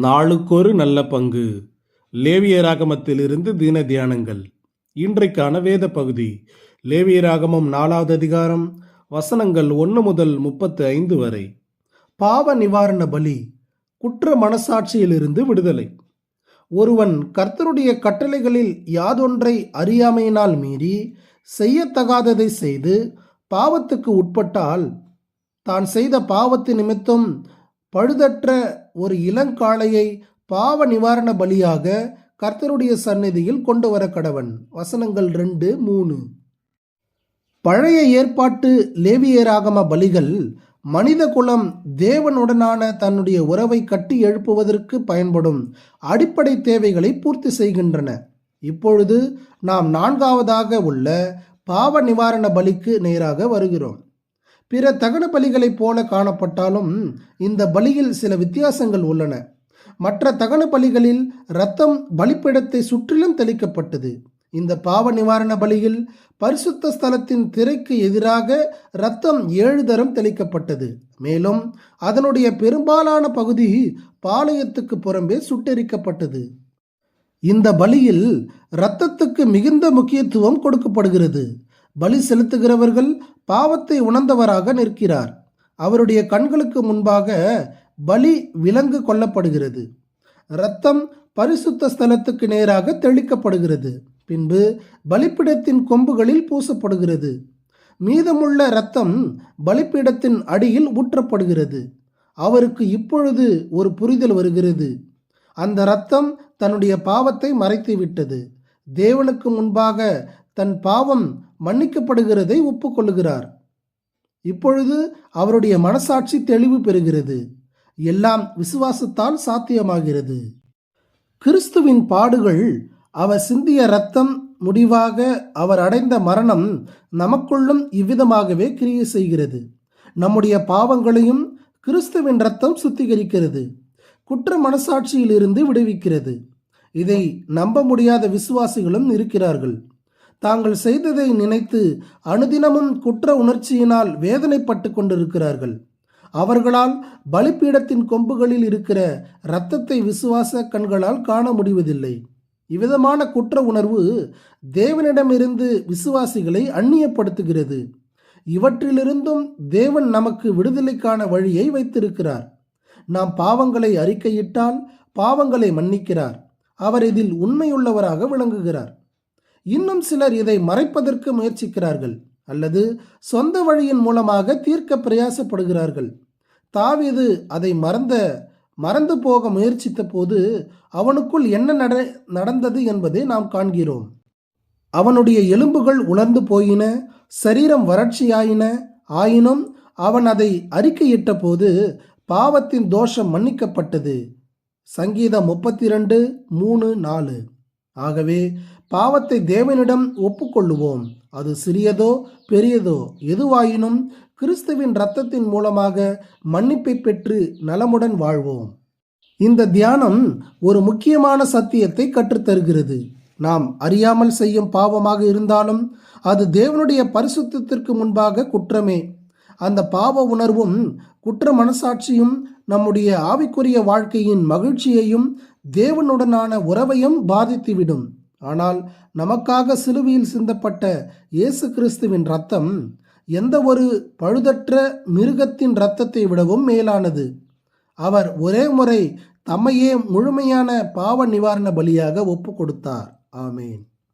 நாளுக்கொரு நல்ல பங்கு. லேவியராகமத்திலிருந்து தின தியானங்கள். இன்றைக்கான வேத பகுதி லேவியராகமம் 4வது அதிகாரம், வசனங்கள் 1 முதல் 35 வரை. பாவ நிவாரண பலி, குற்ற மனசாட்சியிலிருந்து விடுதலை. ஒருவன் கர்த்தருடைய கட்டளைகளில் யாதொன்றை அறியாமையினால் மீறி செய்யத்தகாததை செய்து பாவத்துக்கு உட்பட்டால், தான் செய்த பாவத்து நிமித்தம் பழுதற்ற ஒரு இளங்காளையை பாவ நிவாரண பலியாக கர்த்தருடைய சந்நிதியில் கொண்டு வர கடவன். வசனங்கள் 2, 3. பழைய ஏற்பாட்டு லேவியராகம பலிகள் மனித குலம் தேவனுடனான தன்னுடைய உறவை கட்டி எழுப்புவதற்கு பயன்படும் அடிப்படை தேவைகளை பூர்த்தி செய்கின்றன. இப்பொழுது நாம் 4வதாக உள்ள பாவ நிவாரண பலிக்கு நேராக வருகிறோம். பிற தகன பலிகளைப் போல காணப்பட்டாலும் இந்த பலியில் சில வித்தியாசங்கள் உள்ளன. மற்ற தகன பலிகளில் இரத்தம் பலிப்பீடத்தை சுற்றிலும் தெளிக்கப்பட்டது. இந்த பாவ நிவாரண பலியில் பரிசுத்த ஸ்தலத்தின் திரைக்கு எதிராக இரத்தம் 7 தரம் தெளிக்கப்பட்டது. மேலும் அதனுடைய பெரும்பாலான பகுதி பாளையத்துக்கு புறம்பே சுட்டெரிக்கப்பட்டது. இந்த பலியில் இரத்தத்துக்கு மிகுந்த முக்கியத்துவம் கொடுக்கப்படுகிறது. பலி செலுத்துகிறவர்கள் பாவத்தை உணர்ந்தவராக நிற்கிறார். அவருடைய கண்களுக்கு முன்பாக பலி விலங்கு கொல்லப்படுகிறது. இரத்தம் பரிசுத்த ஸ்தலத்துக்கு நேராக தெளிக்கப்படுகிறது. பின்பு பலிப்பீடத்தின் கொம்புகளில் பூசப்படுகிறது. மீதமுள்ள இரத்தம் பலிப்பீடத்தின் அடியில் ஊற்றப்படுகிறது. அவருக்கு இப்பொழுது ஒரு புரிதல் வருகிறது. அந்த இரத்தம் தன்னுடைய பாவத்தை மறைத்து விட்டது. தேவனுக்கு முன்பாக தன் பாவம் மன்னிக்கப்படுகிறதை ஒப்புக்கொள்ளுகிறார். இப்பொழுது அவருடைய மனசாட்சி தெளிவு பெறுகிறது. எல்லாம் விசுவாசத்தால் சாத்தியமாகிறது. கிறிஸ்துவின் பாடுகள், அவர் சிந்திய இரத்தம், முடிவாக அவர் அடைந்த மரணம் நமக்குள்ளும் இவ்விதமாகவே கிரியை செய்கிறது. நம்முடைய பாவங்களையும் கிறிஸ்துவின் இரத்தம் சுத்திகரிக்கிறது. குற்ற மனசாட்சியிலிருந்து விடுவிக்கிறது. இதை நம்ப முடியாத விசுவாசிகளும் இருக்கிறார்கள். தாங்கள் செய்ததை நினைத்து அனுதினமும் குற்ற உணர்ச்சியினால் வேதனைப்பட்டு கொண்டிருக்கிறார்கள். அவர்களால் பலிப்பீடத்தின் கொம்புகளில் இருக்கிற இரத்தத்தை விசுவாச கண்களால் காண முடிவதில்லை. இவ்விதமான குற்ற உணர்வு தேவனிடமிருந்து விசுவாசிகளை அந்நியப்படுத்துகிறது. இவற்றிலிருந்தும் தேவன் நமக்கு விடுதலைக்கான வழியை வைத்திருக்கிறார். நாம் பாவங்களை அறிக்கையிட்டால் பாவங்களை மன்னிக்கிறார். அவர் இதில் உண்மையுள்ளவராக விளங்குகிறார். இன்னும் சிலர் இதை மறைப்பதற்கு முயற்சிக்கிறார்கள் அல்லது சொந்த வழியின் மூலமாக தீர்க்க பிரயாசப்படுகிறார்கள். தாவீது அதை மறந்து போக முயற்சித்த போது அவனுக்குள் என்ன நடந்தது என்பதை நாம் காண்கிறோம். அவனுடைய எலும்புகள் உலர்ந்து போயின, சரீரம் வறட்சியாயின. ஆயினும் அவன் அதை அறிக்கையிட்ட போது பாவத்தின் தோஷம் மன்னிக்கப்பட்டது. சங்கீதம் 32, 3, 4. ஆகவே பாவத்தை தேவனிடம் ஒப்புக்கொள்ளுவோம். அது சிறியதோ பெரியதோ எதுவாயினும் கிறிஸ்துவின் இரத்தத்தின் மூலமாக மன்னிப்பை பெற்று நலமுடன் வாழ்வோம். இந்த தியானம் ஒரு முக்கியமான சத்தியத்தை கற்றுத்தருகிறது. நாம் அறியாமல் செய்யும் பாவமாக இருந்தாலும் அது தேவனுடைய பரிசுத்தத்திற்கு முன்பாக குற்றமே. அந்த பாவ உணர்வும் குற்ற மனசாட்சியும் நம்முடைய ஆவிக்குரிய வாழ்க்கையின் மகிழ்ச்சியையும் தேவனுடனான உறவையும் பாதித்துவிடும். ஆனால் நமக்காக சிலுவையில் சிந்தப்பட்ட இயேசு கிறிஸ்துவின் இரத்தம் எந்த ஒரு பழுதற்ற மிருகத்தின் இரத்தத்தை விடவும் மேலானது. அவர் ஒரே முறை தம்மையே முழுமையான பாவ நிவாரண பலியாக ஒப்பு கொடுத்தார். ஆமேன்.